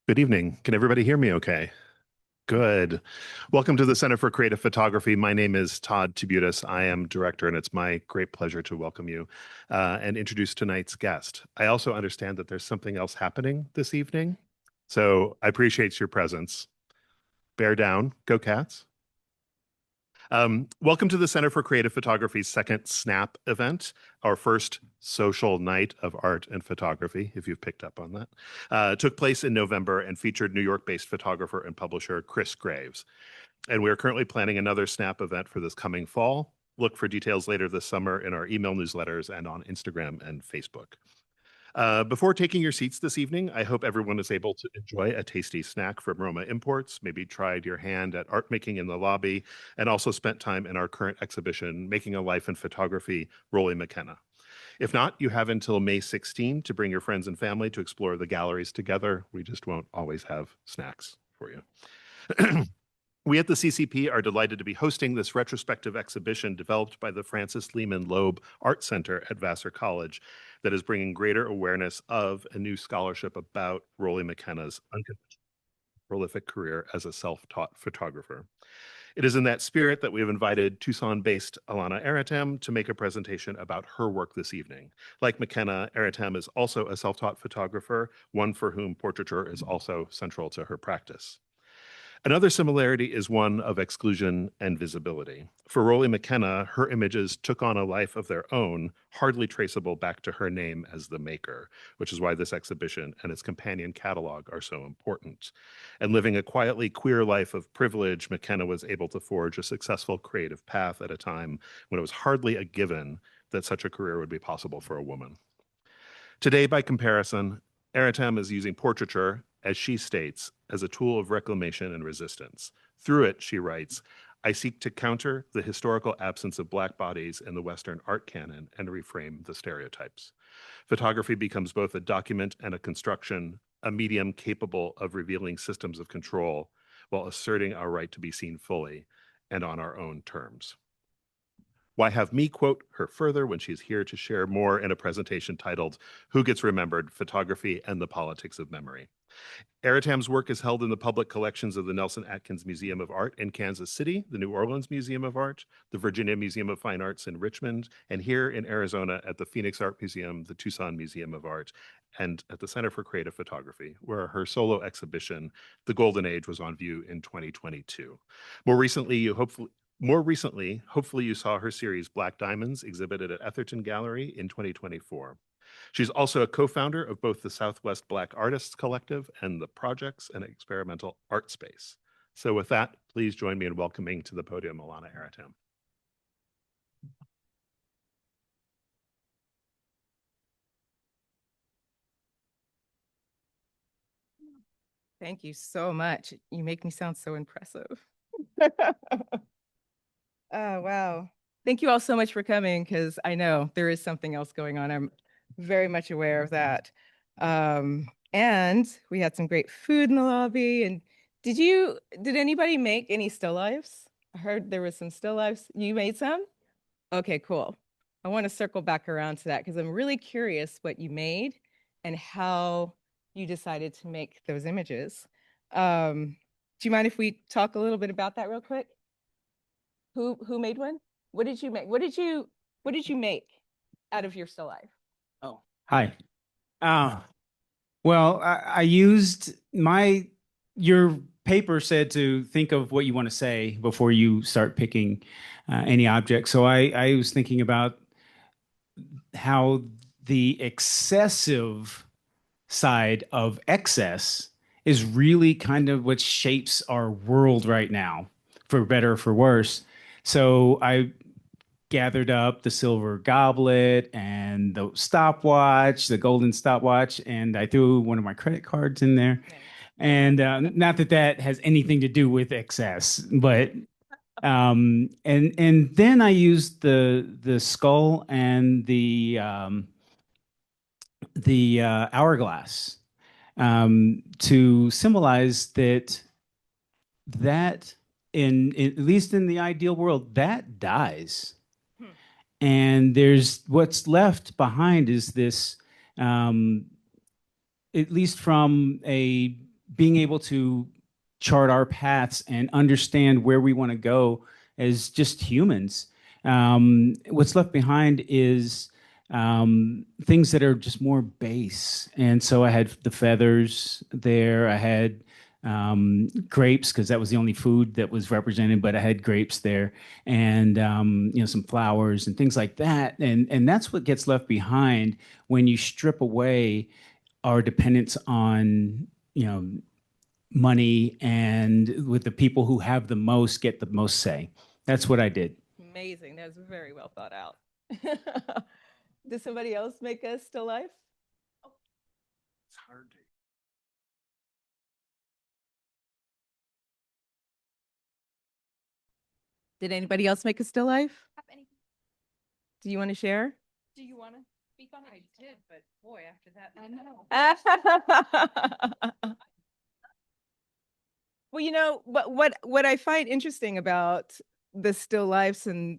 Good evening. Can everybody hear me okay? Good. Welcome to the Center for Creative Photography. My name is Todd Tibutis. I am director, and it's my great pleasure to welcome you and introduce tonight's guest. I also understand that there's something else happening this evening, so I appreciate your presence. Bear down. Go Cats. Welcome to the Center for Creative Photography's second SNAP event, our first social night of art and photography, if you've picked up on that. Took place in November and featured New York-based photographer and publisher Chris Graves. And we are currently planning another SNAP event for this coming fall. Look for details later this summer in our email newsletters and on Instagram and Facebook. Before taking your seats this evening, I hope everyone is able to enjoy a tasty snack from Roma Imports, maybe tried your hand at art making in the lobby, and also spent time in our current exhibition, Making a Life in Photography, Rolly McKenna. If not, you have until May 16 to bring your friends and family to explore the galleries together. We just won't always have snacks for you. We at the CCP are delighted to be hosting this retrospective exhibition developed by the Francis Lehman Loeb Art Center at Vassar College that is bringing greater awareness of a new scholarship about Rolly McKenna's unconventional prolific career as a self-taught photographer. It is in that spirit that we have invited Tucson-based Alanna Airtam to make a presentation about her work this evening. Like McKenna, Airtam is also a self-taught photographer, one for whom portraiture is also central to her practice. Another similarity is one of exclusion and visibility. For Rolly McKenna, her images took on a life of their own, hardly traceable back to her name as the maker, which is why this exhibition and its companion catalog are so important. And living a quietly queer life of privilege, McKenna was able to forge a successful creative path at a time when it was hardly a given that such a career would be possible for a woman. Today, by comparison, Airtam is using portraiture, as she states, as a tool of reclamation and resistance. Through it, she writes, I seek to counter the historical absence of Black bodies in the Western art canon and reframe the stereotypes. Photography becomes both a document and a construction, a medium capable of revealing systems of control while asserting our right to be seen fully and on our own terms. Why have me quote her further when she's here to share more in a presentation titled Who Gets Remembered? Photography and the Politics of Memory. Airtam's work is held in the public collections of the Nelson Atkins Museum of Art in Kansas City, the New Orleans Museum of Art, the Virginia Museum of Fine Arts in Richmond, and here in Arizona at the Phoenix Art Museum, the Tucson Museum of Art, and at the Center for Creative Photography, where her solo exhibition, The Golden Age, was on view in 2022. More recently, hopefully you saw her series Black Diamonds exhibited at Etherton Gallery in 2024. She's also a co-founder of both the Southwest Black Artists Collective and the Projects and Experimental Art Space. So with that, please join me in welcoming to the podium Alanna Airtam. Thank you so much. You make me sound so impressive. Oh, wow. Thank you all so much for coming because I know there is something else going on. I'm very much aware of that. And we had some great food in the lobby. And did anybody make any still lifes? I heard there was some still lifes. You made some? Okay, cool. I want to circle back around to that because I'm really curious what you made and how you decided to make those images. Do you mind if we talk a little bit about that real quick? Who made one? What did you make? What did you make out of your still life? Oh, hi. Uh, well, I used your paper said to think of what you want to say before you start picking any object. So I was thinking about how the excessive side of excess is really kind of what shapes our world right now, for better or for worse. So I gathered up the silver goblet and the stopwatch, the golden stopwatch, and I threw one of my credit cards in there. Nice. And not that that has anything to do with excess, but and then I used the skull and the hourglass to symbolize that in at least in the ideal world that dies. And there's what's left behind is this, at least from a being able to chart our paths and understand where we want to go as just humans. What's left behind is things that are just more base. And so I had the feathers there. I had grapes because that was the only food that was represented, but I had grapes there and some flowers and things like that. And that's what gets left behind when you strip away our dependence on, money, and with the people who have the most get the most say. That's what I did. Amazing. That was very well thought out. Does somebody else make a still life? It's hard to. Did anybody else make a still life? Have any- Do you want to share? Do you want to speak on it? I did, but boy, after that. I know. Well, what I find interesting about the still lifes and,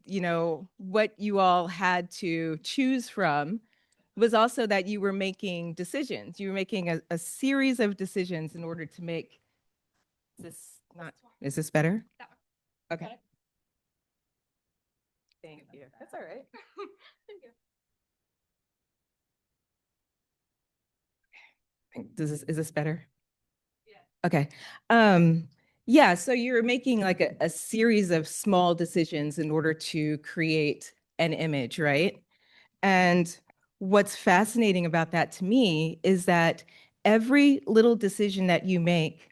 what you all had to choose from was also that you were making decisions. You were making a series of decisions in order to make is this better? That one. Okay. Thank you. That's all right. Thank you. Is this better? Yeah. Okay. Yeah, so you're making like a series of small decisions in order to create an image, right? And what's fascinating about that to me is that every little decision that you make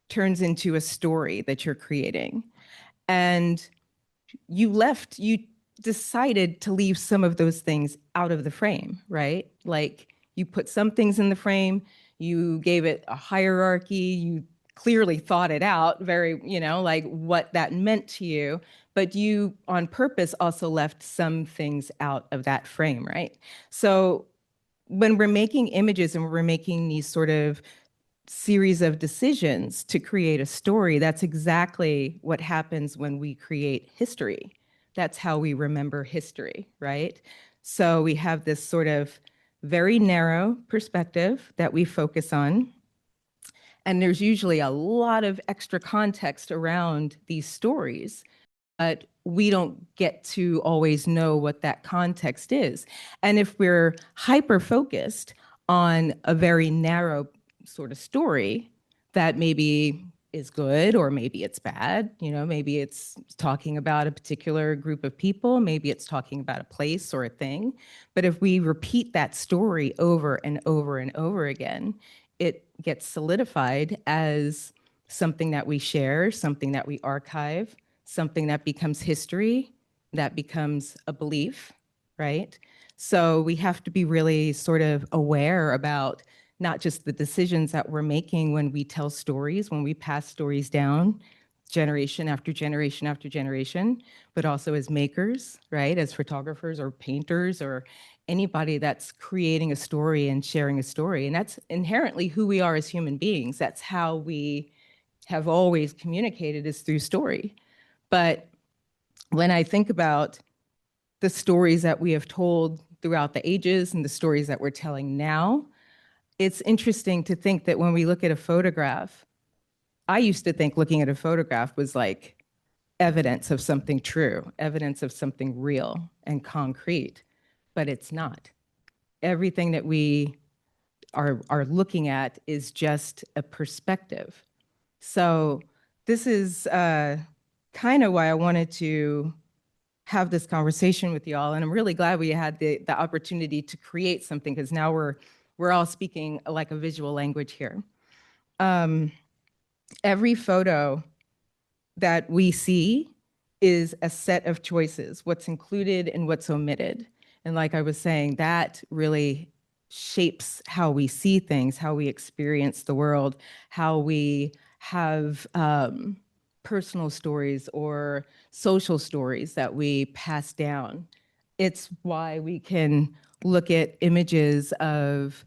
turns into a story that you're creating. And you decided to leave some of those things out of the frame, right? Like you put some things in the frame, you gave it a hierarchy, you clearly thought it out very, like what that meant to you, but you on purpose also left some things out of that frame, right? So when we're making images and we're making these sort of series of decisions to create a story, that's exactly what happens when we create history. That's how we remember history, right? So we have this sort of very narrow perspective that we focus on. And there's usually a lot of extra context around these stories, but we don't get to always know what that context is. And if we're hyper focused on a very narrow sort of story that maybe is good or maybe it's bad, maybe it's talking about a particular group of people, maybe it's talking about a place or a thing. But if we repeat that story over and over and over again, it gets solidified as something that we share, something that we archive, something that becomes history, that becomes a belief, right? So we have to be really sort of aware about not just the decisions that we're making when we tell stories, when we pass stories down generation after generation after generation, but also as makers, right? As photographers or painters or anybody that's creating a story and sharing a story. And that's inherently who we are as human beings. That's how we have always communicated, is through story. But when I think about the stories that we have told throughout the ages and the stories that we're telling now, it's interesting to think that when we look at a photograph, I used to think looking at a photograph was like evidence of something true, evidence of something real and concrete, but it's not. Everything that we are looking at is just a perspective. So this is kind of why I wanted to have this conversation with y'all, and I'm really glad we had the opportunity to create something, because now we're all speaking like a visual language here. Every photo that we see is a set of choices, what's included and what's omitted. And like I was saying, that really shapes how we see things, how we experience the world, how we have personal stories or social stories that we pass down. It's why we can look at images of,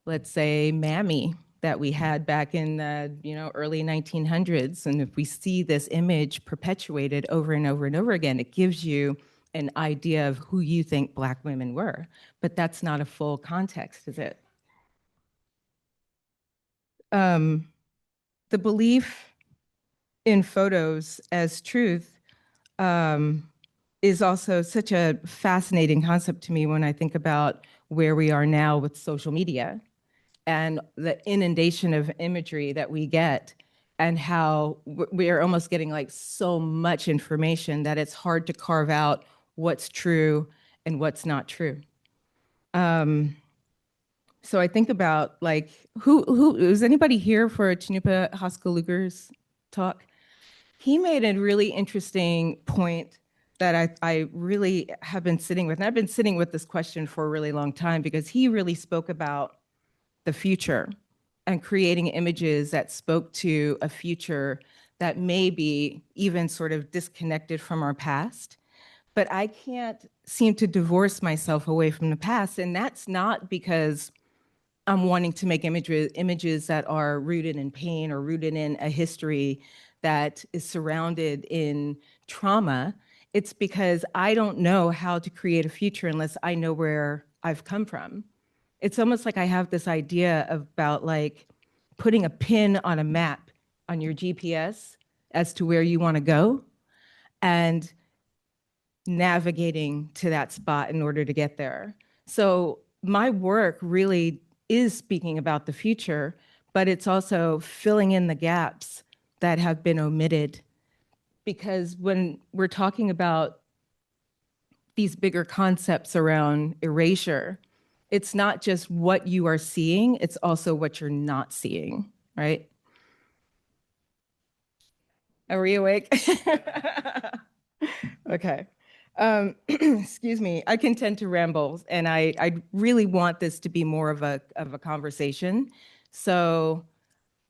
let's say, Mammy that we had back in the early 1900s. And if we see this image perpetuated over and over and over again, it gives you an idea of who you think Black women were. But that's not a full context, is it? the belief in photos as truth is also such a fascinating concept to me when I think about where we are now with social media and the inundation of imagery that we get, and how we are almost getting like so much information that it's hard to carve out what's true and what's not true. So I think about like who is anybody here for Chinupa Haskaluger's talk? He made a really interesting point that I really have been sitting with. And I've been sitting with this question for a really long time because he really spoke about the future and creating images that spoke to a future that may be even sort of disconnected from our past. But I can't seem to divorce myself away from the past. And that's not because I'm wanting to make images that are rooted in pain or rooted in a history that is surrounded in trauma. It's because I don't know how to create a future unless I know where I've come from. It's almost like I have this idea about like putting a pin on a map on your GPS as to where you want to go and navigating to that spot in order to get there. So my work really is speaking about the future, but it's also filling in the gaps that have been omitted. Because when we're talking about these bigger concepts around erasure, it's not just what you are seeing, it's also what you're not seeing, right? Are we awake? Okay. Excuse me. I can tend to ramble, and I really want this to be more of a conversation. So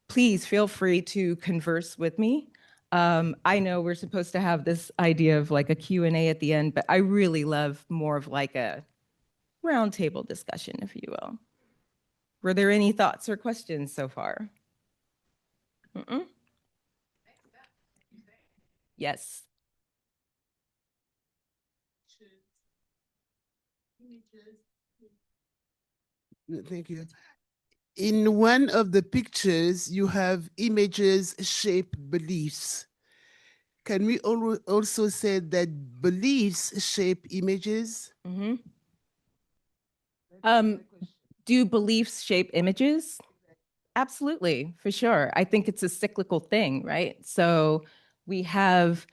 please feel free to converse with me. I know we're supposed to have this idea of like a Q&A at the end, but I really love more of like a roundtable discussion, if you will. Were there any thoughts or questions so far? Mm-mm? Yes. Thank you. In one of the pictures, you have images shape beliefs. Can we also say that beliefs shape images? Mm-hmm. Do beliefs shape images? Absolutely, for sure. I think it's a cyclical thing, right? So we have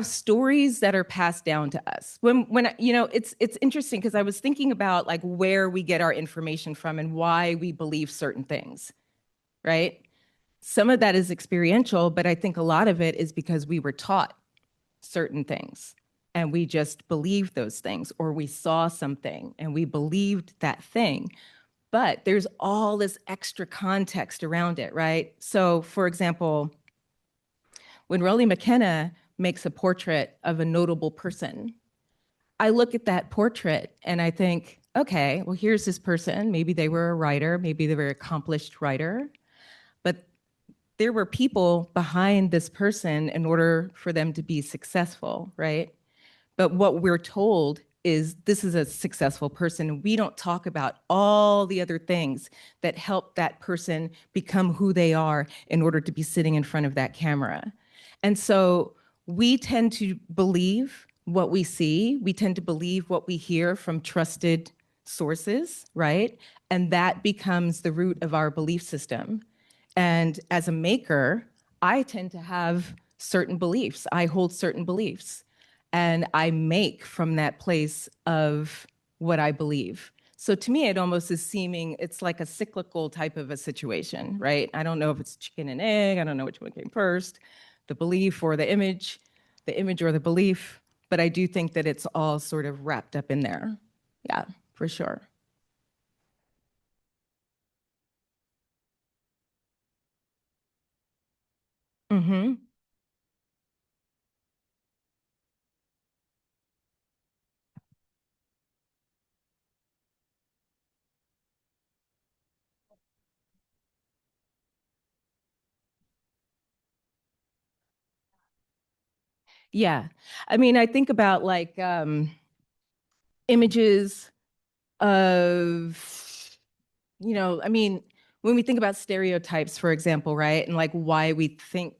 stories that are passed down to us. When you know, it's interesting because I was thinking about like where we get our information from and why we believe certain things, right? Some of that is experiential, but I think a lot of it is because we were taught certain things and we just believed those things, or we saw something and we believed that thing. But there's all this extra context around it, right? So, for example, when Roly McKenna makes a portrait of a notable person, I look at that portrait and I think, okay, well, here's this person. Maybe they were a writer, maybe they were an accomplished writer, but there were people behind this person in order for them to be successful, right? But what we're told is this is a successful person. We don't talk about all the other things that help that person become who they are in order to be sitting in front of that camera. And so we tend to believe what we see. We tend to believe what we hear from trusted sources, right? And that becomes the root of our belief system. And as a maker, I tend to have certain beliefs. I hold certain beliefs. And I make from that place of what I believe. So to me, it almost is seeming, it's like a cyclical type of a situation, right? I don't know if it's chicken and egg. I don't know which one came first, the belief or the image or the belief. But I do think that it's all sort of wrapped up in there. Yeah, for sure. Mm-hmm. Yeah. I mean, I think about like images of, I mean, when we think about stereotypes, for example, right? And like why we think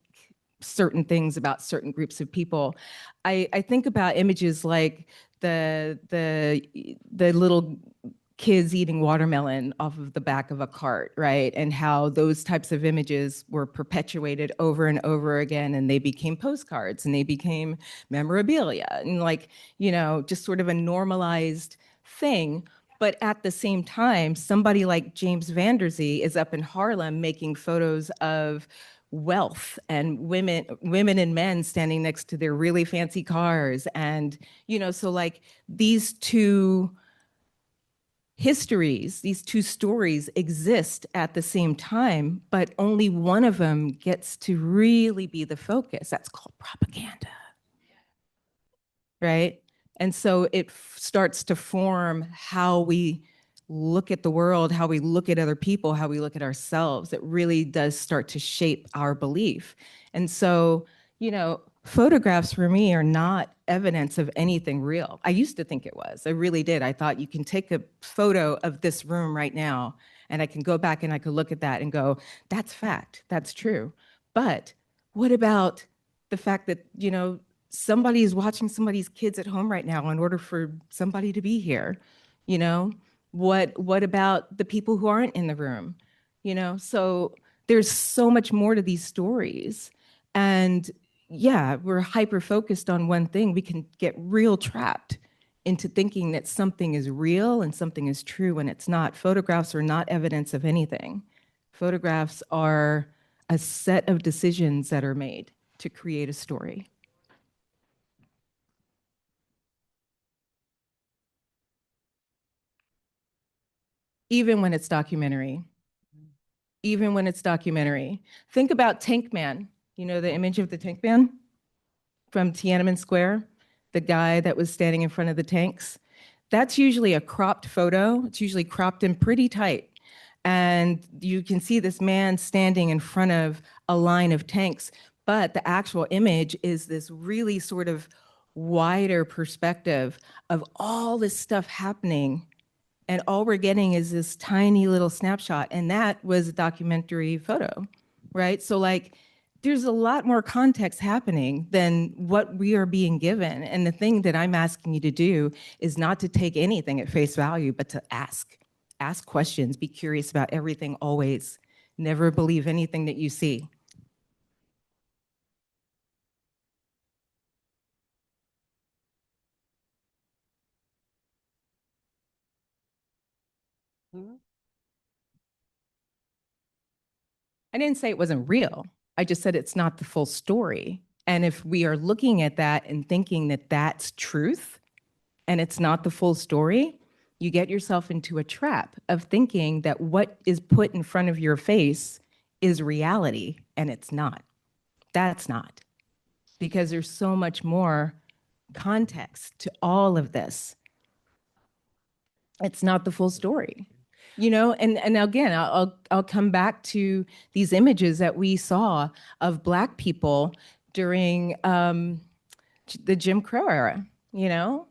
certain things about certain groups of people, I think about images like the little kids eating watermelon off of the back of a cart, right? And how those types of images were perpetuated over and over again, and they became postcards and they became memorabilia and like, you know, just sort of a normalized thing. But at the same time, somebody like James Vanderzee is up in Harlem making photos of wealth and women and men standing next to their really fancy cars. And, you know, so like these two histories, these two stories exist at the same time, but only one of them gets to really be the focus. That's called propaganda, right? And so it starts to form how we look at the world, how we look at other people, how we look at ourselves. It really does start to shape our belief. And so, you know, photographs for me are not evidence of anything real. I used to think it was. I really did. I thought you can take a photo of this room right now and I can go back and I could look at that and go, that's fact, that's true. But what about the fact that, you know, somebody is watching somebody's kids at home right now in order for somebody to be here? You know, what about the people who aren't in the room? You know, so there's so much more to these stories. And yeah, we're hyper focused on one thing. We can get real trapped into thinking that something is real and something is true when it's not. Photographs are not evidence of anything. Photographs are a set of decisions that are made to create a story. Even when it's documentary. Even when it's documentary. Think about Tank Man. You know the image of the Tank Man from Tiananmen Square? The guy that was standing in front of the tanks? That's usually a cropped photo. It's usually cropped in pretty tight. And you can see this man standing in front of a line of tanks, but the actual image is this really sort of wider perspective of all this stuff happening. And all we're getting is this tiny little snapshot. And that was a documentary photo, right? So like, there's a lot more context happening than what we are being given. And the thing that I'm asking you to do is not to take anything at face value, but to ask questions, be curious about everything always. Never believe anything that you see. I didn't say it wasn't real. I just said it's not the full story. And if we are looking at that and thinking that that's truth and it's not the full story, you get yourself into a trap of thinking that what is put in front of your face is reality, and it's not. That's not. Because there's so much more context to all of this. It's not the full story. You know, and again, I'll come back to these images that we saw of Black people during the Jim Crow era. You know,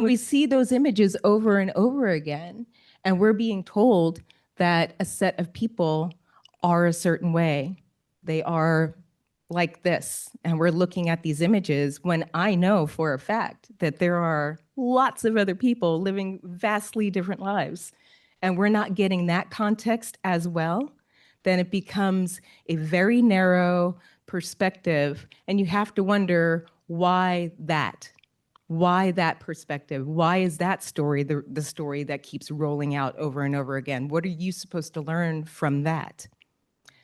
we see those images over and over again, and we're being told that a set of people are a certain way. They are like this, and we're looking at these images when I know for a fact that there are lots of other people living vastly different lives, and we're not getting that context as well, then it becomes a very narrow perspective, and you have to wonder why that? Why that perspective? Why is that story the story that keeps rolling out over and over again? What are you supposed to learn from that?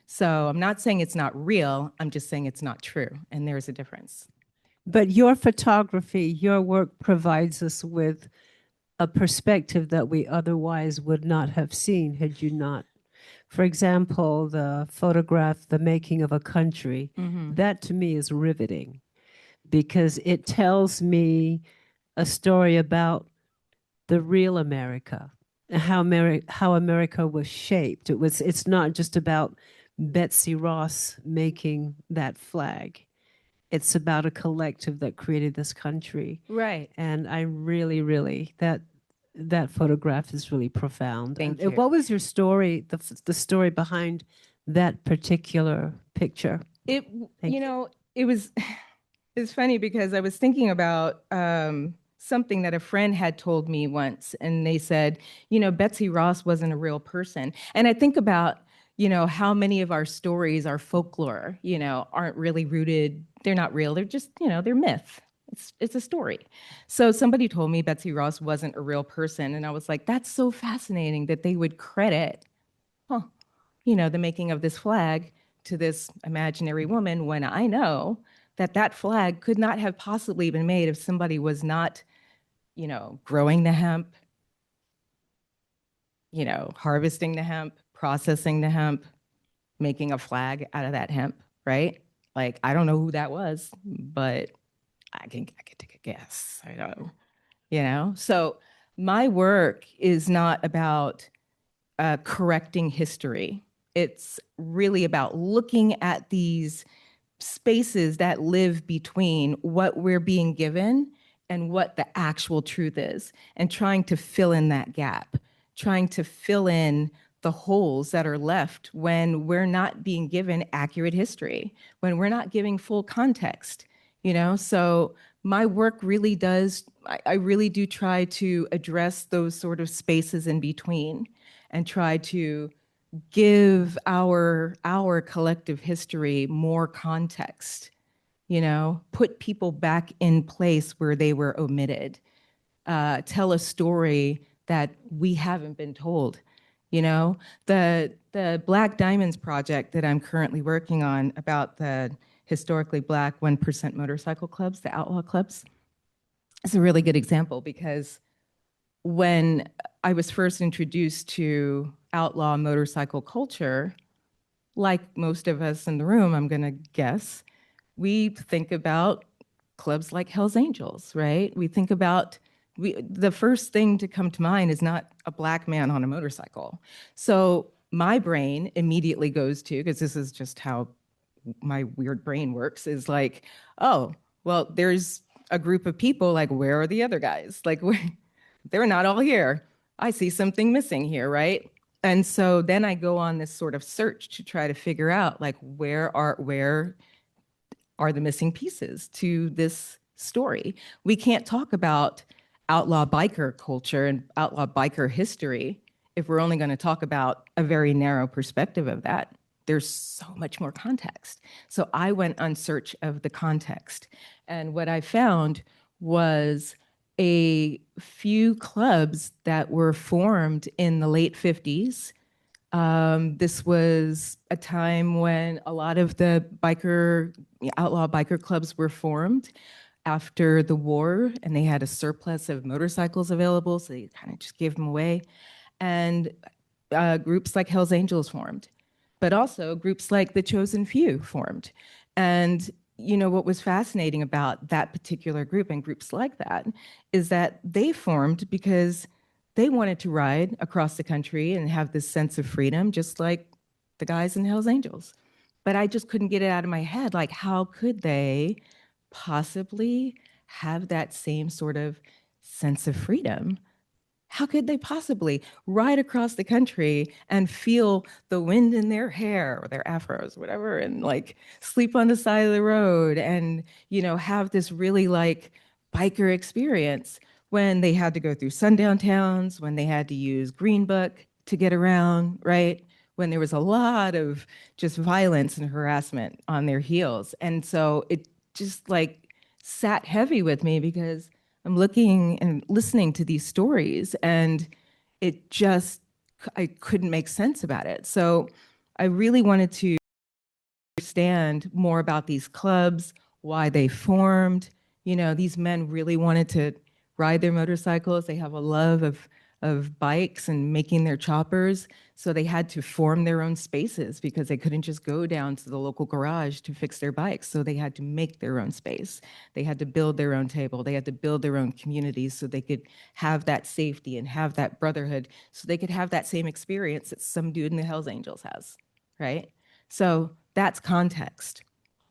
So I'm not saying it's not real, I'm just saying it's not true, and there's a difference. But your photography, your work provides us with a perspective that we otherwise would not have seen had you not. For example, the photograph, The Making of a Country, that to me is riveting because it tells me a story about the real America, how America was shaped. It's not just about Betsy Ross making that flag. It's about a collective that created this country. Right. And I really, really, that photograph is really profound. Thank And you. what was your story, the story behind that particular picture? It, Thank you you. know, it was, it's funny because I was thinking about something that a friend had told me once, and they said, you know, Betsy Ross wasn't a real person. And I think about, you know, how many of our stories are folklore, you know, aren't really rooted, they're not real, they're just, you know, they're myth. It's a story. So somebody told me Betsy Ross wasn't a real person, and I was like, that's so fascinating that they would credit, huh, you know, the making of this flag to this imaginary woman when I know that that flag could not have possibly been made if somebody was not, you know, growing the hemp, you know, harvesting the hemp, processing the hemp, making a flag out of that hemp, right? Like, I don't know who that was, but I can take a guess. I don't, you know? So my work is not about correcting history. It's really about looking at these spaces that live between what we're being given and what the actual truth is, and trying to fill in that gap, trying to fill in the holes that are left when we're not being given accurate history, when we're not giving full context, you know? So my work really does, I really do try to address those sort of spaces in between and try to give our collective history more context, you know, put people back in place where they were omitted, tell a story that we haven't been told. You know, the Black Diamonds project that I'm currently working on about the historically Black 1% motorcycle clubs, the outlaw clubs, is a really good example because when I was first introduced to outlaw motorcycle culture, like most of us in the room, I'm going to guess, we think about clubs like Hell's Angels, right? We think about the first thing to come to mind is not a Black man on a motorcycle. So my brain immediately goes to, because this is just how my weird brain works, is like, oh, well, there's a group of people, like, where are the other guys? Like, they're not all here. I see something missing here, right? And so then I go on this sort of search to try to figure out, like, where are the missing pieces to this story? We can't talk about outlaw biker culture and outlaw biker history if we're only going to talk about a very narrow perspective of that. There's so much more context. So I went on search of the context. And what I found was a few clubs that were formed in the late 50s. This was a time when a lot of the outlaw biker clubs were formed after the war, and they had a surplus of motorcycles available, so they kind of just gave them away. And groups like Hell's Angels formed, but also groups like the Chosen Few formed. And you know what was fascinating about that particular group and groups like that is that they formed because they wanted to ride across the country and have this sense of freedom, just like the guys in Hell's Angels. But I just couldn't get it out of my head. Like, how could they possibly have that same sort of sense of freedom? How could they possibly ride across the country and feel the wind in their hair or their afros, whatever, and like sleep on the side of the road and, you know, have this really like biker experience when they had to go through sundown towns, when they had to use Green Book to get around, right? When there was a lot of just violence and harassment on their heels. And so it just like sat heavy with me because I'm looking and listening to these stories, and it just, I couldn't make sense about it. So I really wanted to understand more about these clubs, why they formed. You know, these men really wanted to ride their motorcycles. They have a love of bikes and making their choppers. So they had to form their own spaces because they couldn't just go down to the local garage to fix their bikes. So they had to make their own space. They had to build their own table. They had to build their own communities so they could have that safety and have that brotherhood, so they could have that same experience that some dude in the Hells Angels has, right? So that's context.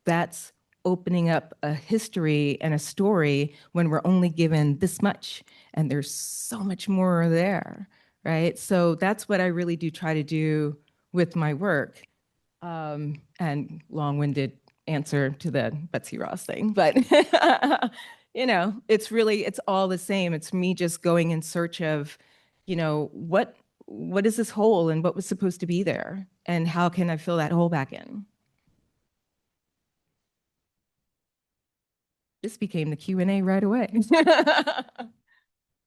That's opening up a history and a story when we're only given this much and there's so much more there, right? So that's what I really do try to do with my work. And long-winded answer to the Betsy Ross thing, but it's all the same. It's me just going in search of, what is this hole and what was supposed to be there and how can I fill that hole back in? This became the Q&A right away.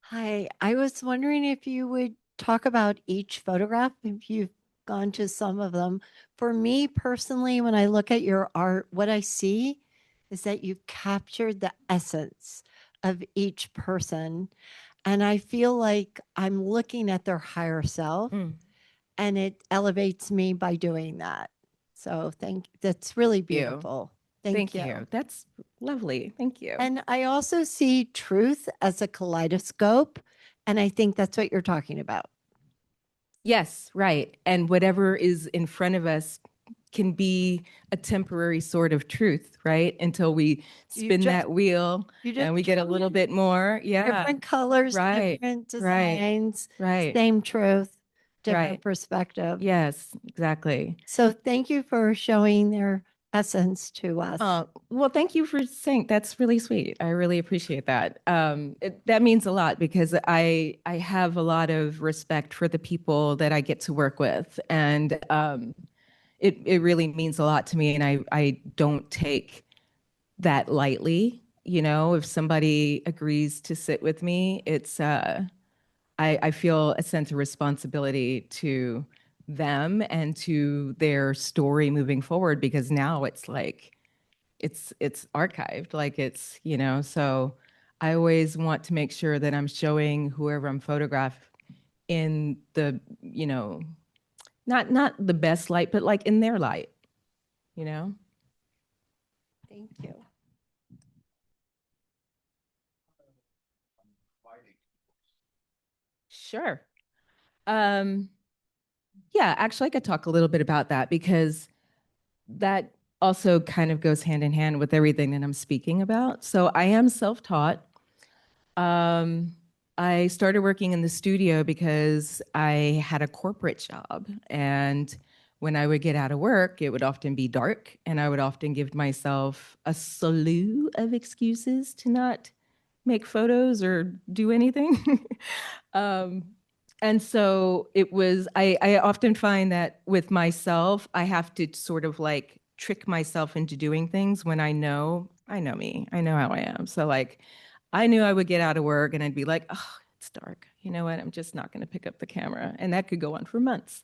Hi, I was wondering if you would talk about each photograph, if you've gone to some of them. For me personally, when I look at your art, what I see is that you've captured the essence of each person. And I feel like I'm looking at their higher self Mm. and it elevates me by doing that. So that's really you. beautiful. Thank you. you. That's lovely. Thank you. And I also see truth as a kaleidoscope. And I think that's what you're talking about. Yes, right. And whatever is in front of us can be a temporary sort of truth, right? Until we You spin just- that wheel You just and we get a little bit more. Yeah. different colors, Right, different right, designs, Right. same truth, different Right. perspective. Yes, exactly. So thank you for showing their essence to us. Well, thank you for saying that's really sweet. I really appreciate that. That means a lot because I have a lot of respect for the people that I get to work with, and it really means a lot to me. And I don't take that lightly. If somebody agrees to sit with me, it's I feel a sense of responsibility to them and to their story moving forward because now it's like it's archived, like so I always want to make sure that I'm showing whoever I'm photographing in the, not the best light, but like in their light, Thank you. Sure. Yeah, actually, I could talk a little bit about that because that also kind of goes hand in hand with everything that I'm speaking about. So I am self-taught. I started working in the studio because I had a corporate job. And when I would get out of work, it would often be dark. And I would often give myself a slew of excuses to not make photos or do anything. And so I often find that with myself, I have to sort of like trick myself into doing things when I know me, I know how I am. So like, I knew I would get out of work and I'd be like, oh, it's dark. You know what? I'm just not going to pick up the camera. And that could go on for months.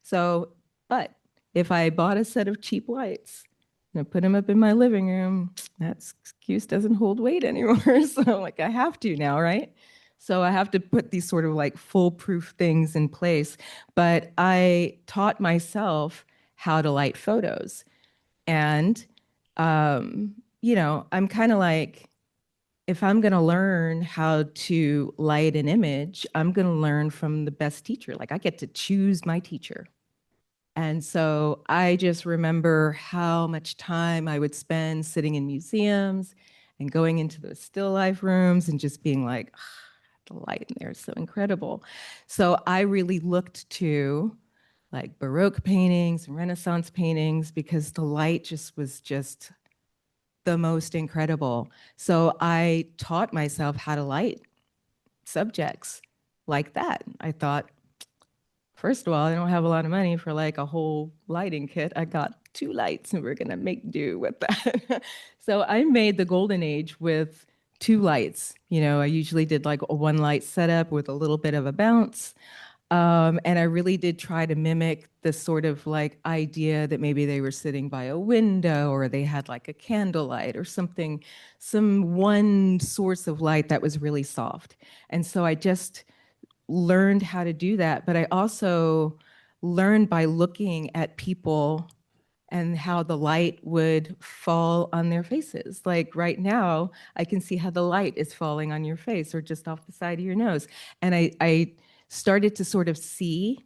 So, but if I bought a set of cheap lights and I put them up in my living room, that excuse doesn't hold weight anymore. So like I have to now, right? So I have to put these sort of like foolproof things in place. But I taught myself how to light photos. And, I'm kind of like, if I'm going to learn how to light an image, I'm going to learn from the best teacher. Like I get to choose my teacher. And so I just remember how much time I would spend sitting in museums and going into the still life rooms and just being like, the light in there is so incredible. So I really looked to like Baroque paintings and Renaissance paintings because the light was just the most incredible. So I taught myself how to light subjects like that. I thought, first of all, I don't have a lot of money for like a whole lighting kit. I got 2 lights and we're gonna make do with that. So I made the golden age with 2 lights. I usually did like a 1 light setup with a little bit of a bounce. And I really did try to mimic the sort of like idea that maybe they were sitting by a window or they had like a candlelight or something, some one source of light that was really soft. And so I just learned how to do that. But I also learned by looking at people and how the light would fall on their faces. Like right now, I can see how the light is falling on your face or just off the side of your nose. And I started to sort of see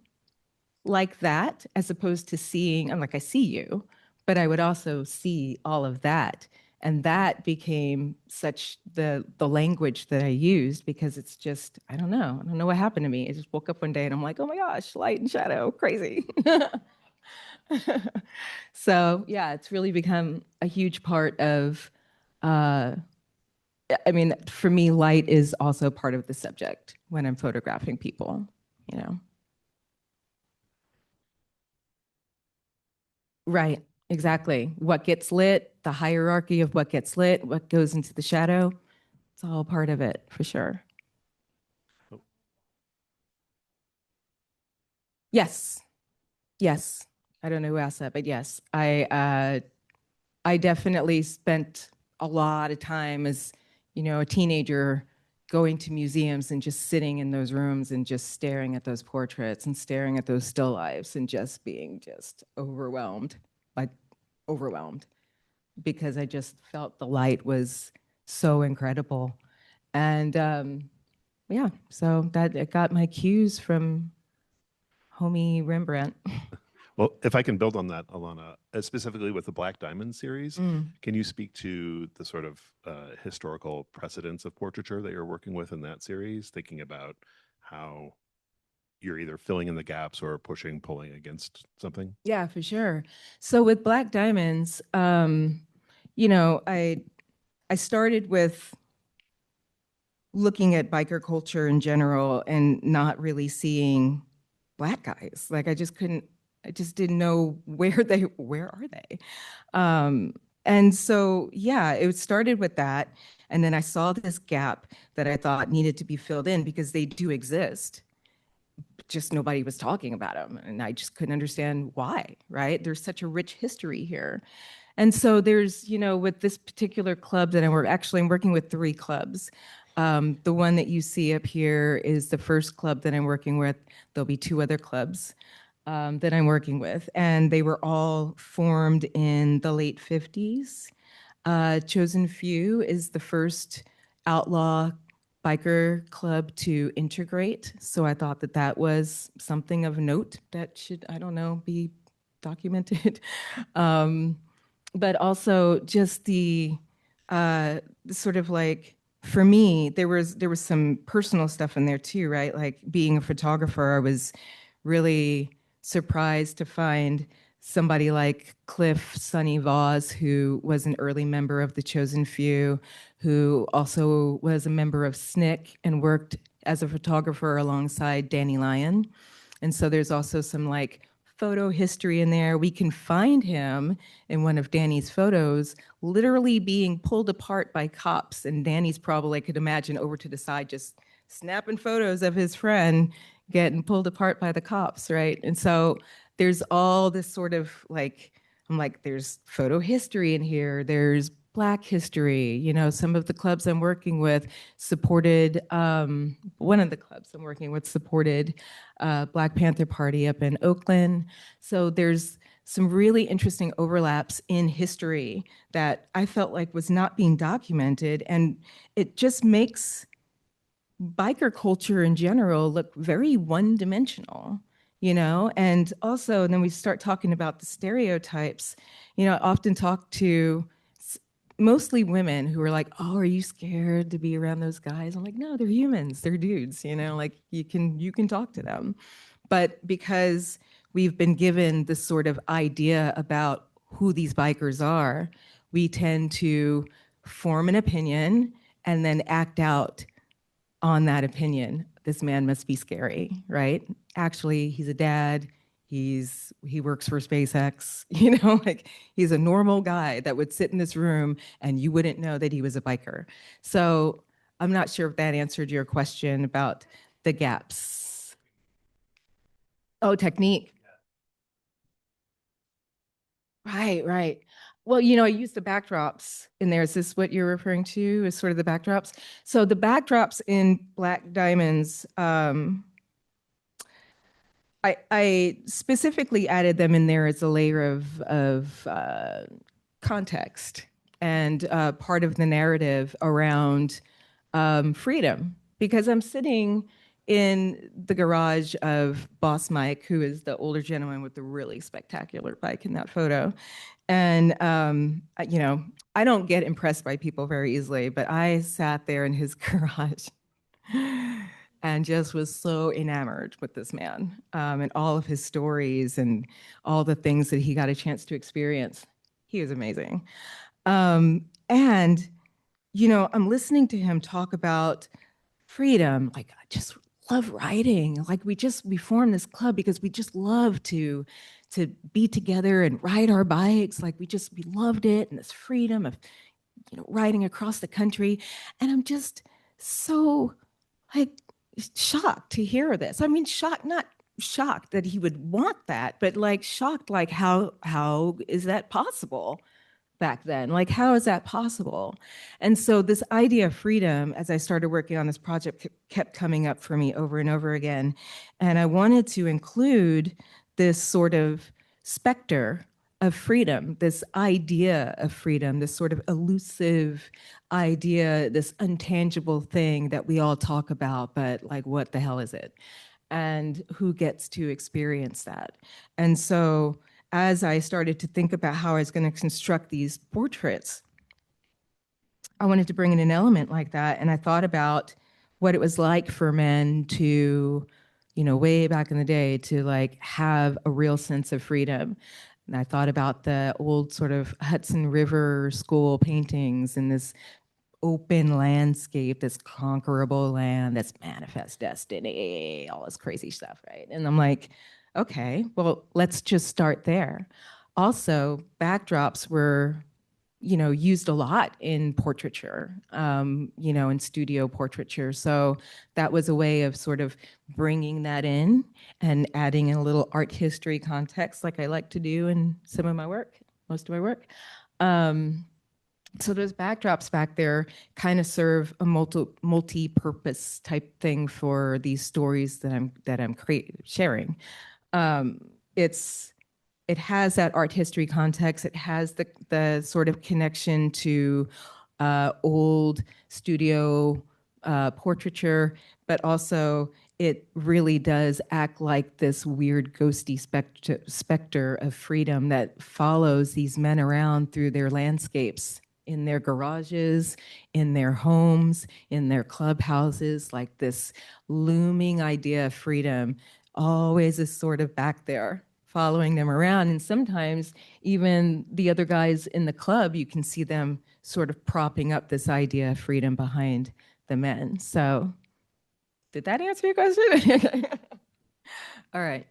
like that as opposed to seeing, I'm like, I see you, but I would also see all of that And that became such the language that I used, because it's just, I don't know what happened to me. I just woke up one day and I'm like, oh my gosh, light and shadow, crazy. So yeah, it's really become a huge part of, I mean, for me, light is also part of the subject when I'm photographing people, you know? Right, exactly. What gets lit, the hierarchy of what gets lit, what goes into the shadow, it's all part of it for sure. Yes, yes. I don't know who asked that, but yes, I definitely spent a lot of time as, you know, a teenager going to museums and just sitting in those rooms and just staring at those portraits and staring at those still lifes and just being just overwhelmed, like overwhelmed, because I just felt the light was so incredible. And yeah, so that it got my cues from homie Rembrandt. Well, if I can build on that, Alanna, specifically with the Black Diamond series, Mm. can you speak to the sort of historical precedents of portraiture that you're working with in that series, thinking about how you're either filling in the gaps or pulling against something? Yeah, for sure. So with Black Diamonds, you know, I started with looking at biker culture in general and not really seeing Black guys. Like I just couldn't, I just didn't know where are they? And so, yeah, it started with that. And then I saw this gap that I thought needed to be filled in because they do exist. Just nobody was talking about them. And I just couldn't understand why, right? There's such a rich history here. And so there's, you know, with this particular club that I'm working with 3 clubs. The one that you see up here is the first club that I'm working with. There'll be 2 other clubs that I'm working with, and they were all formed in the late 50s. Chosen Few is the first outlaw biker club to integrate. So I thought that that was something of note that should, I don't know, be documented. But also just the sort of like, for me, there was some personal stuff in there too, right? Like being a photographer, I was really surprised to find somebody like Cliff Sonny Voss, who was an early member of the Chosen Few, who also was a member of SNCC and worked as a photographer alongside Danny Lyon. And so there's also some like photo history in there. We can find him in one of Danny's photos literally being pulled apart by cops. And Danny's probably, I could imagine, over to the side just snapping photos of his friend getting pulled apart by the cops, right? And so there's all this sort of like, I'm like, there's photo history in here, there's Black history. You know, some of the clubs I'm working with supported, one of the clubs I'm working with supported Black Panther Party up in Oakland. So there's some really interesting overlaps in history that I felt like was not being documented. And it just makes biker culture in general look very one-dimensional, you know? And also, and then we start talking about the stereotypes. You know, I often talk to mostly women who are like, oh, are you scared to be around those guys? I'm like, no, they're humans, they're dudes, you know, like you can talk to them. But because we've been given this sort of idea about who these bikers are, we tend to form an opinion and then act out on that opinion. This man must be scary, right? Actually, he's a dad. He works for SpaceX, you know, like he's a normal guy that would sit in this room and you wouldn't know that he was a biker. So I'm not sure if that answered your question about the gaps. Oh, technique. Right, right. Well, you know, I use the backdrops in there. Is this what you're referring to? Is sort of the backdrops? So the backdrops in Black Diamonds, I specifically added them in there as a layer of context and part of the narrative around freedom, because I'm sitting in the garage of Boss Mike, who is the older gentleman with the really spectacular bike in that photo. And, you know, I don't get impressed by people very easily, but I sat there in his garage and just was so enamored with this man and all of his stories and all the things that he got a chance to experience. He was amazing. And, you know, I'm listening to him talk about freedom. Like, I just love writing. Like, we formed this club because we just love to be together and ride our bikes. Like, we loved it, and this freedom of, you know, riding across the country. And I'm just so like shocked to hear this. I mean, shocked, not shocked that he would want that, but like shocked, like how is that possible back then? Like, how is that possible? And so this idea of freedom, as I started working on this project, kept coming up for me over and over again. And I wanted to include this sort of specter of freedom, this idea of freedom, this sort of elusive idea, this intangible thing that we all talk about, but like, what the hell is it? And who gets to experience that? And so as I started to think about how I was going to construct these portraits, I wanted to bring in an element like that. And I thought about what it was like for men to, you know, way back in the day, to like have a real sense of freedom. And I thought about the old sort of Hudson River school paintings and this open landscape, this conquerable land, that's manifest destiny, all this crazy stuff, right? And I'm like, okay, well, let's just start there. Also, backdrops were, you know, used a lot in portraiture, you know, in studio portraiture. So that was a way of sort of bringing that in and adding in a little art history context, like I like to do in some of my work, most of my work. So those backdrops back there kind of serve a multi-purpose type thing for these stories that I'm sharing. It has that art history context. It has the sort of connection to old studio portraiture, but also it really does act like this weird ghosty specter of freedom that follows these men around through their landscapes, in their garages, in their homes, in their clubhouses, like this looming idea of freedom always is sort of back there following them around. And sometimes even the other guys in the club, you can see them sort of propping up this idea of freedom behind the men. So did that answer your question? All right.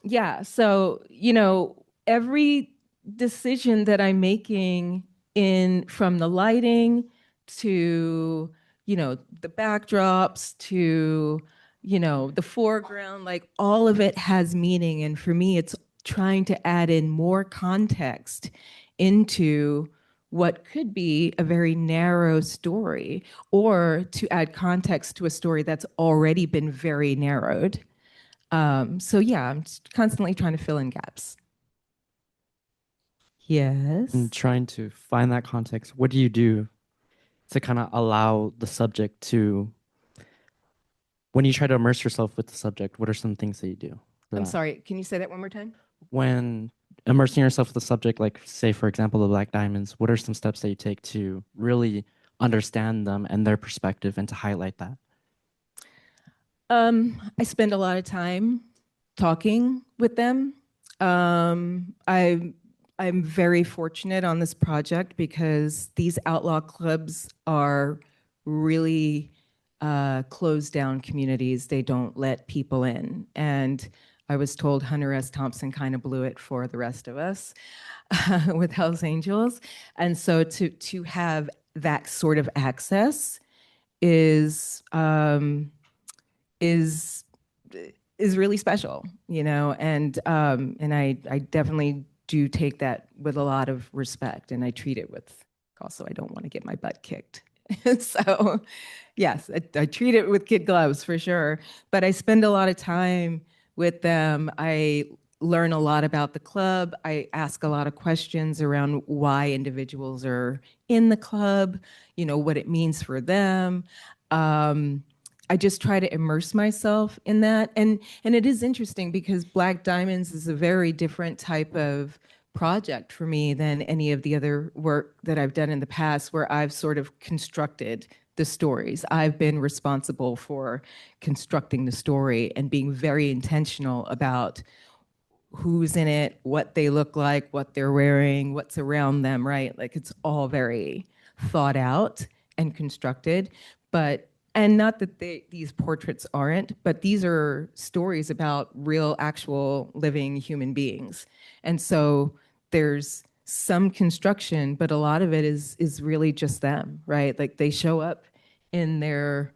Yeah, so, you know, every decision that I'm making from the lighting to, you know, the backdrops to, you know, the foreground, like all of it has meaning. And for me, it's trying to add in more context into what could be a very narrow story, or to add context to a story that's already been very narrowed. So yeah, I'm constantly trying to fill in gaps. Yes. And trying to find that context, what do you do to kind of allow the subject to, when you try to immerse yourself with the subject, what are some things that you do for I'm that? sorry, can you say that one more time? When immersing yourself with the subject, like say, for example, the Black Diamonds, what are some steps that you take to really understand them and their perspective and to highlight that? I spend a lot of time talking with them. I'm very fortunate on this project because these outlaw clubs are really closed down communities. They don't let people in. And I was told Hunter S. Thompson kind of blew it for the rest of us with Hells Angels. And so to have that sort of access is is really special, you know, and I definitely do take that with a lot of respect, and I treat it with, also I don't want to get my butt kicked. So yes, I treat it with kid gloves for sure, but I spend a lot of time with them. I learn a lot about the club. I ask a lot of questions around why individuals are in the club, you know, what it means for them. I just try to immerse myself in that. And it is interesting because Black Diamonds is a very different type of project for me than any of the other work that I've done in the past, where I've sort of constructed the stories. I've been responsible for constructing the story and being very intentional about who's in it, what they look like, what they're wearing, what's around them, right? Like it's all very thought out and constructed. But and not that these portraits aren't, but these are stories about real, actual, living human beings. And so there's some construction, but a lot of it is really just them, right? Like they show up in their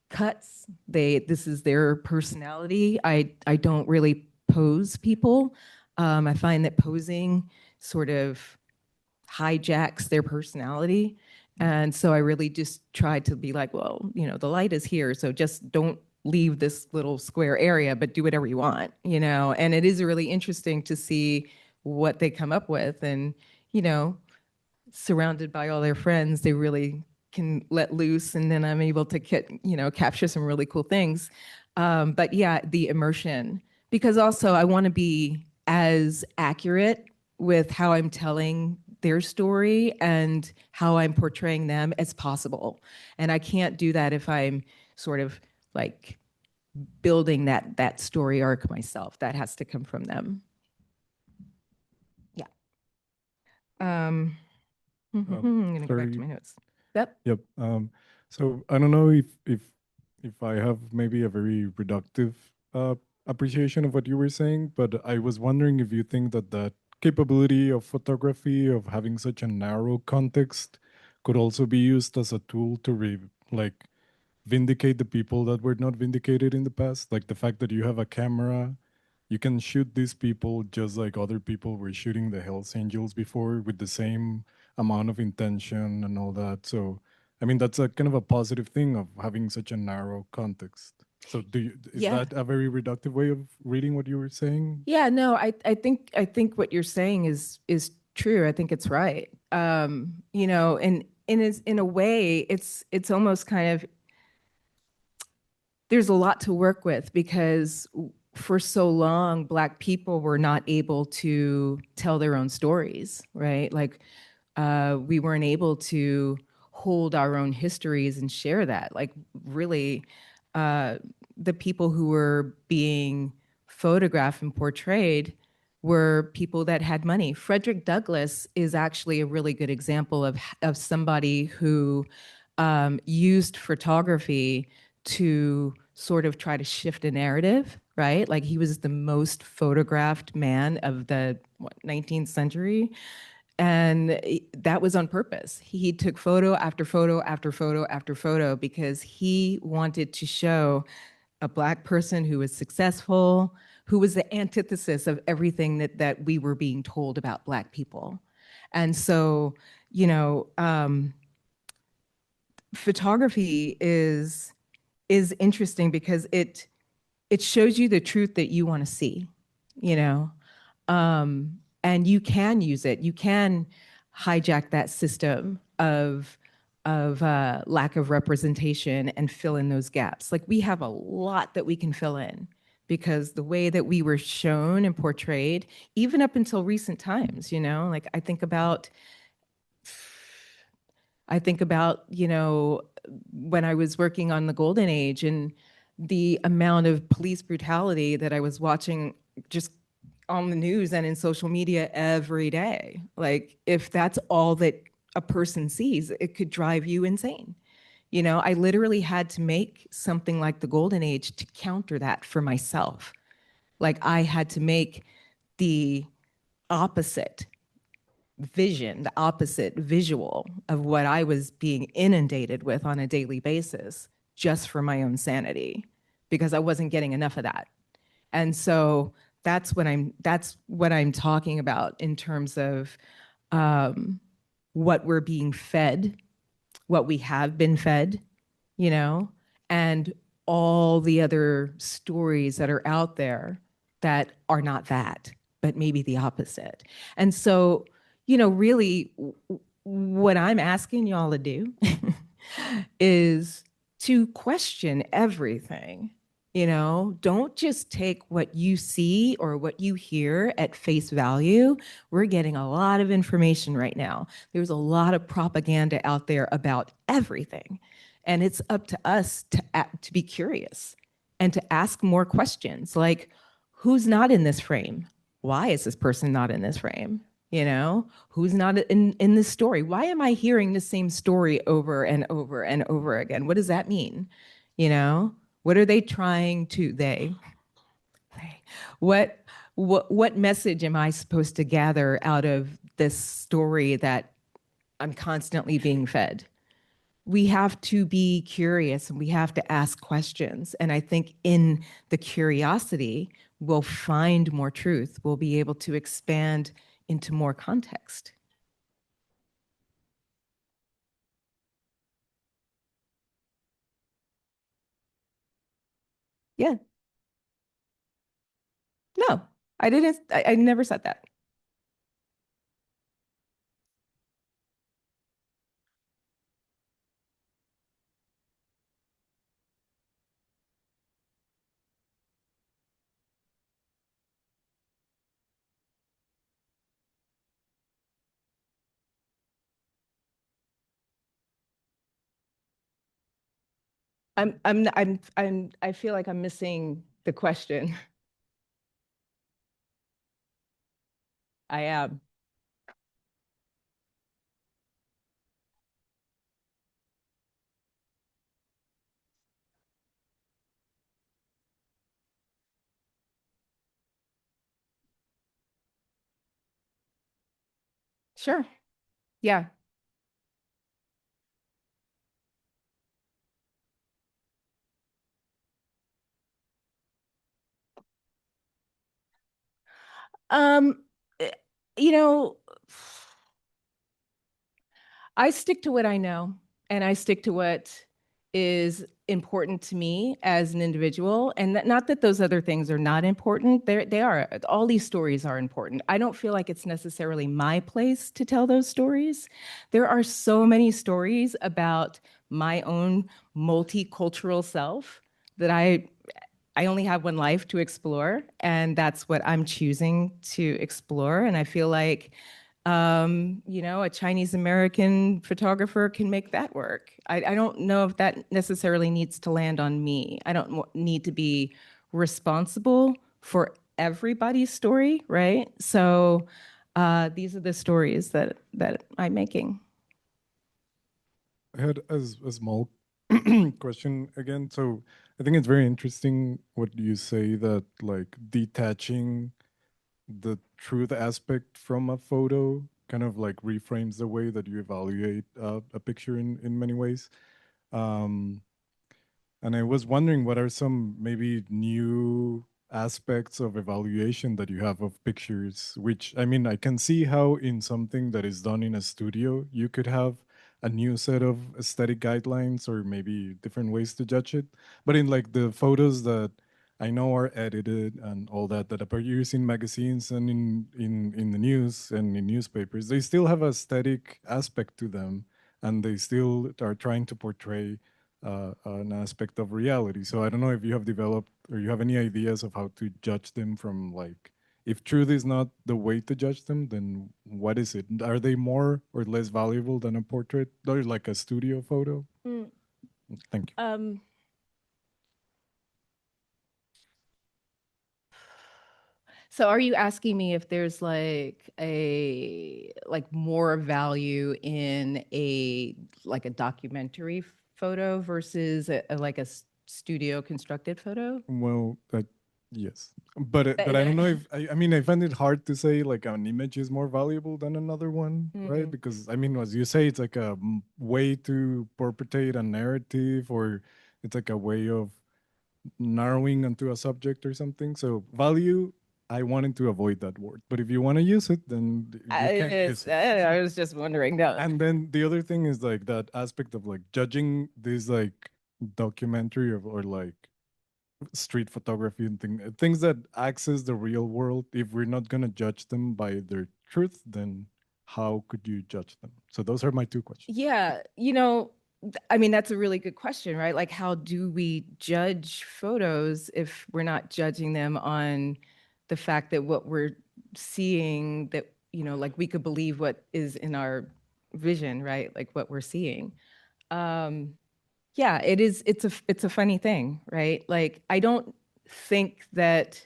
cuts. This is their personality. I don't really pose people. I find that posing sort of hijacks their personality. And so I really just tried to be like, well, you know, the light is here, so just don't leave this little square area, but do whatever you want, you know. And it is really interesting to see what they come up with. And, you know, surrounded by all their friends, they really can let loose, and then I'm able to capture some really cool things. But yeah, the immersion, because also I want to be as accurate with how I'm telling their story and how I'm portraying them as possible. And I can't do that if I'm sort of like building that story arc myself. That has to come from them. Yeah. I'm gonna go back to sorry. my notes. Yep. Yep. So I don't know if I have maybe a very reductive appreciation of what you were saying, but I was wondering if you think that that capability of photography of having such a narrow context could also be used as a tool to like vindicate the people that were not vindicated in the past, like the fact that you have a camera. You can shoot these people just like other people were shooting the Hells Angels before with the same amount of intention and all that. So, I mean, that's a kind of a positive thing of having such a narrow context. So, is Yeah. that a very reductive way of reading what you were saying? Yeah, no, I think what you're saying is true. I think it's right. You know, and in a way, it's almost kind of, there's a lot to work with, because for so long, Black people were not able to tell their own stories, right? Like we weren't able to hold our own histories and share that. Like really, the people who were being photographed and portrayed were people that had money. Frederick Douglass is actually a really good example of somebody who used photography to sort of try to shift a narrative, right? Like he was the most photographed man of the 19th century. And that was on purpose. He took photo after photo after photo after photo because he wanted to show a Black person who was successful, who was the antithesis of everything that we were being told about Black people. And so, you know, photography is interesting because it shows you the truth that you want to see, you know, and you can use it. You can hijack that system of lack of representation and fill in those gaps. Like we have a lot that we can fill in because the way that we were shown and portrayed, even up until recent times, you know, like I think about, you know, when I was working on the Golden Age and the amount of police brutality that I was watching just on the news and in social media every day. Like, if that's all that a person sees, it could drive you insane. You know, I literally had to make something like the Golden Age to counter that for myself. Like, I had to make the opposite vision, the opposite visual of what I was being inundated with on a daily basis just for my own sanity, because I wasn't getting enough of that. And so that's what I'm talking about in terms of what we're being fed, what we have been fed, you know, and all the other stories that are out there that are not that, but maybe the opposite. And so, you know, really what I'm asking y'all to do is to question everything, You know, don't just take what you see or what you hear at face value. We're getting a lot of information right now. There's a lot of propaganda out there about everything. And it's up to us to be curious and to ask more questions like, who's not in this frame? Why is this person not in this frame? You know, who's not in this story? Why am I hearing the same story over and over and over again? What does that mean? You know, what are they trying to what what message am I supposed to gather out of this story that I'm constantly being fed? We have to be curious and we have to ask questions. And I think in the curiosity, we'll find more truth. We'll be able to expand into more context. Yeah. No, I didn't. I never said that. I feel like I'm missing the question. I am. Sure. Yeah. Um, eh, you know, I stick to what I know and I stick to what is important to me as an individual. And not that those other things are not important. They are. All these stories are important. I don't feel like it's necessarily my place to tell those stories. There are so many stories about my own multicultural self that I only have one life to explore, and that's what I'm choosing to explore. And I feel like, you know, a Chinese American photographer can make that work. I don't know if that necessarily needs to land on me. I don't need to be responsible for everybody's story, right? So these are the stories that I'm making. I had a small question again. So I think it's very interesting what you say that like detaching the truth aspect from a photo kind of like reframes the way that you evaluate a picture in many ways. Um, and I was wondering what are some maybe new aspects of evaluation that you have of pictures, which I mean, I can see how in something that is done in a studio, you could have a new set of aesthetic guidelines or maybe different ways to judge it. But in like the photos that I know are edited and all that that appears in magazines and in the news and in newspapers, they still have a aesthetic aspect to them and they still are trying to portray an aspect of reality. So I don't know if you have developed or you have any ideas of how to judge them from like, if truth is not the way to judge them, then what is it? Are they more or less valuable than a portrait or like a studio photo? Mm. Thank you. So are you asking me if there's like more value in a documentary photo versus like a studio constructed photo? Well, yes, but I don't know if I mean I find it hard to say like an image is more valuable than another one, right? Because I mean, as you say, it's like a way to perpetrate a narrative, or it's like a way of narrowing onto a subject or something. So value, I wanted to avoid that word, but if you want to use it, then you can use it. I was just wondering. No. And then the other thing is like that aspect of like judging this like documentary or like street photography and things that access the real world. If we're not gonna judge them by their truth, then how could you judge them? So those are my two questions. Yeah, you know, I mean, that's a really good question, right? Like, how do we judge photos if we're not judging them on the fact that what we're seeing, that, you know, like we could believe what is in our vision, right? Like what we're seeing. Yeah, it's a funny thing, right? Like, I don't think that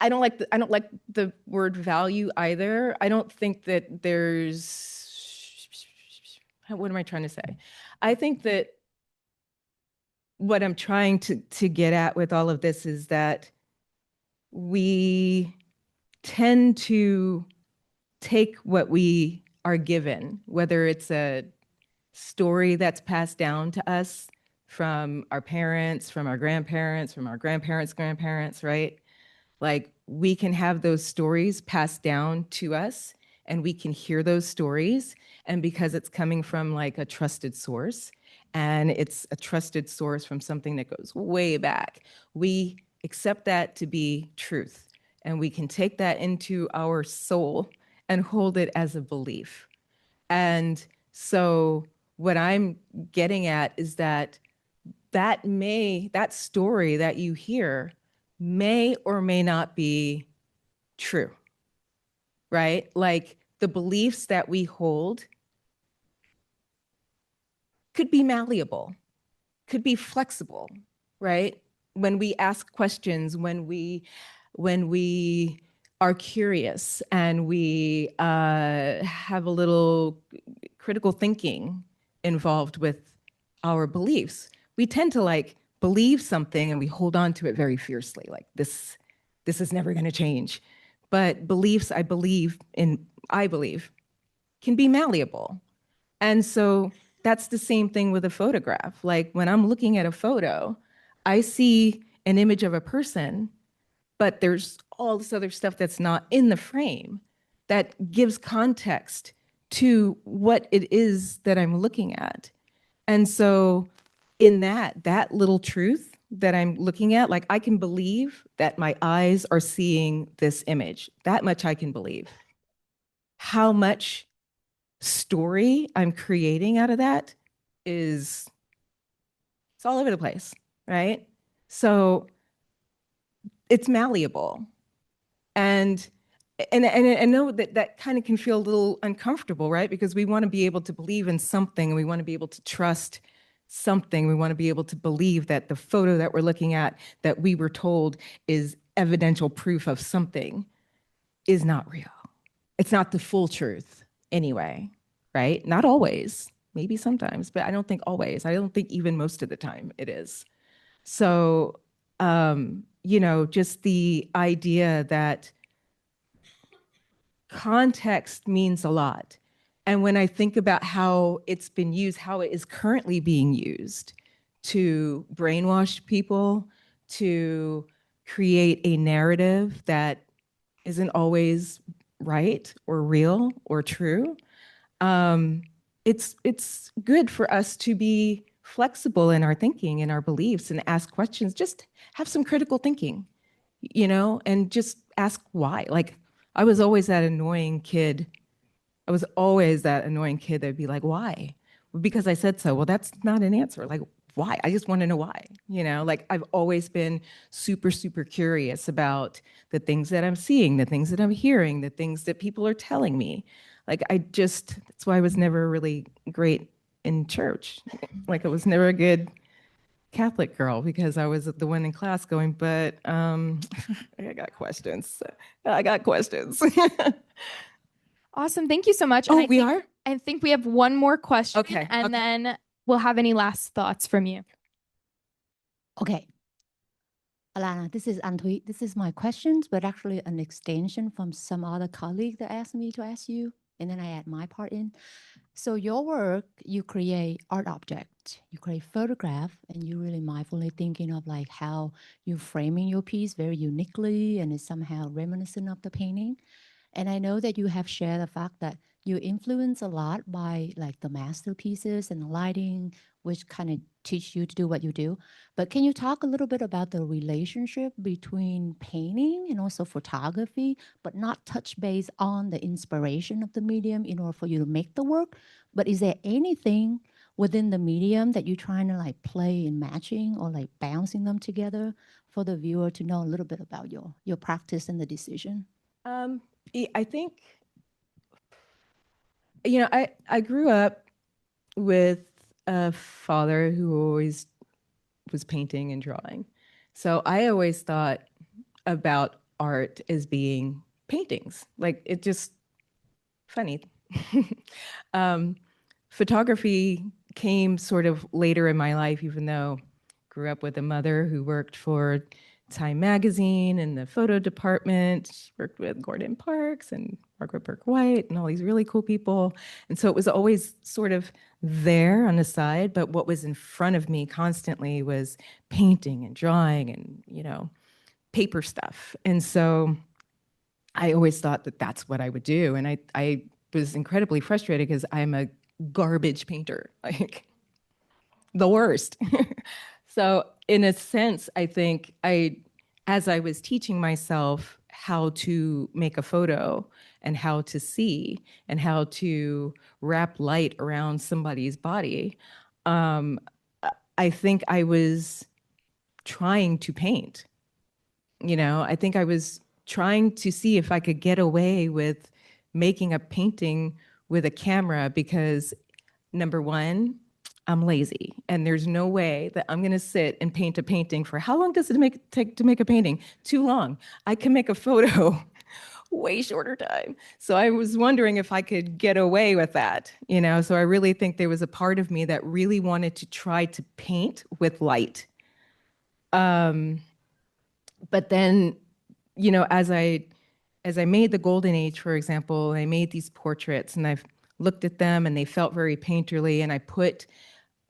I don't like the word value either. I don't think that what am I trying to say? I think that what I'm trying to get at with all of this is that we tend to take what we are given, whether it's a story that's passed down to us from our parents, from our grandparents, from our grandparents' grandparents, right? Like, we can have those stories passed down to us, and we can hear those stories. And because it's coming from like a trusted source, and it's a trusted source from something that goes way back, we accept that to be truth. And we can take that into our soul and hold it as a belief. And so what I'm getting at is that that story that you hear may or may not be true, right? Like, the beliefs that we hold could be malleable, could be flexible, right? When we ask questions, when we are curious and we have a little critical thinking involved with our beliefs, we tend to like believe something and we hold on to it very fiercely, like this is never going to change. But beliefs, I believe, can be malleable. And so that's the same thing with a photograph. Like, when I'm looking at a photo, I see an image of a person, but there's all this other stuff that's not in the frame that gives context to what it is that I'm looking at. And so in that little truth that I'm looking at, like, I can believe that my eyes are seeing this image. That much I can believe. How much story I'm creating out of that it's all over the place, right? So it's malleable. And I know that kind of can feel a little uncomfortable, right? Because we want to be able to believe in something, and we want to be able to trust something. We want to be able to believe that the photo that we're looking at, that we were told is evidential proof of something, is not real. It's not the full truth anyway, right? Not always, maybe sometimes, but I don't think always. I don't think even most of the time it is. So, just the idea that context means a lot. And when I think about how it's been used, how it is currently being used to brainwash people, to create a narrative that isn't always right or real or true, it's good for us to be flexible in our thinking and our beliefs and ask questions. Just have some critical thinking, and just ask why. Like, I was always that annoying kid. That'd be like, why? Because I said so. Well, that's not an answer. Like, why? I just want to know why. Like, I've always been super, super curious about the things that I'm seeing, the things that I'm hearing, the things that people are telling me. Like, that's why I was never really great in church. Like, I was never a good Catholic girl because I was the one in class going, but I got questions. I got questions. Awesome. Thank you so much. Oh, And I think we have one more question. Okay, And okay. then we'll have any last thoughts from you. Okay. Alanna, this is Antui. This is my questions, but actually an extension from some other colleague that asked me to ask you, and then I add my part in. So your work, you create art object, you create photograph, and you're really mindfully thinking of like how you're framing your piece very uniquely and it's somehow reminiscent of the painting. And I know that you have shared the fact that you influence a lot by like the masterpieces and the lighting, which kind of teach you to do what you do. But can you talk a little bit about the relationship between painting and also photography, but not touch base on the inspiration of the medium in order for you to make the work? But is there anything within the medium that you're trying to like play in matching or like bouncing them together for the viewer to know a little bit about your practice and the decision? I think, you know, I grew up with a father who always was painting and drawing. So I always thought about art as being paintings. Like it just funny. Photography came sort of later in my life, even though I grew up with a mother who worked for Time Magazine in the photo department. She worked with Gordon Parks and Margaret Burke White and all these really cool people. And so it was always sort of there on the side, but what was in front of me constantly was painting and drawing and, you know, paper stuff. And so I always thought that that's what I would do. And I was incredibly frustrated because I'm a garbage painter, like the worst. So in a sense, I think as I was teaching myself how to make a photo and how to see and how to wrap light around somebody's body, I think I was trying to paint. You know, I think I was trying to see if I could get away with making a painting with a camera because number one, I'm lazy and there's no way that I'm gonna sit and paint a painting for how long does it take to make a painting? Too long. I can make a photo way shorter time. So I was wondering if I could get away with that, you know? So I really think there was a part of me that really wanted to try to paint with light. But then, you know, as I made the Golden Age, for example, I made these portraits and I've looked at them and they felt very painterly, and I put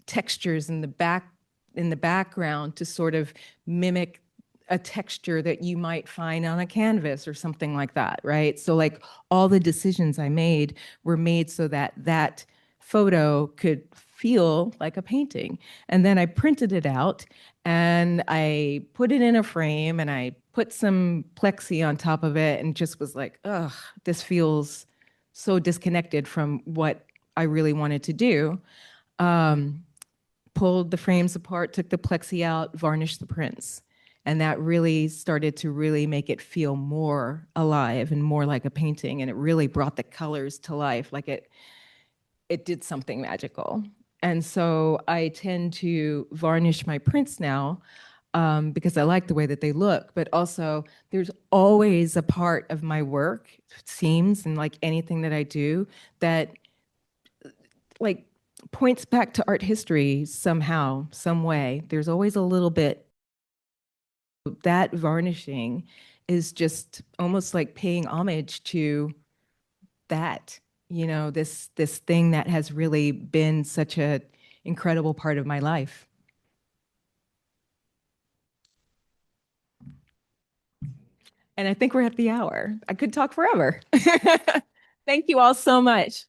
textures in the background to sort of mimic a texture that you might find on a canvas or something like that, right? So like all the decisions I made were made so that that photo could feel like a painting. And then I printed it out and I put it in a frame and I put some plexi on top of it and just was like, ugh, this feels so disconnected from what I really wanted to do. Pulled the frames apart, took the plexi out, varnished the prints. And that really started to really make it feel more alive and more like a painting. And it really brought the colors to life, like it did something magical. And so I tend to varnish my prints now because I like the way that they look, but also there's always a part of my work, it seems, and like anything that I do, that like points back to art history somehow, some way. There's always a little bit. That varnishing is just almost like paying homage to that, you know, this thing that has really been such an incredible part of my life. And I think we're at the hour. I could talk forever. Thank you all so much.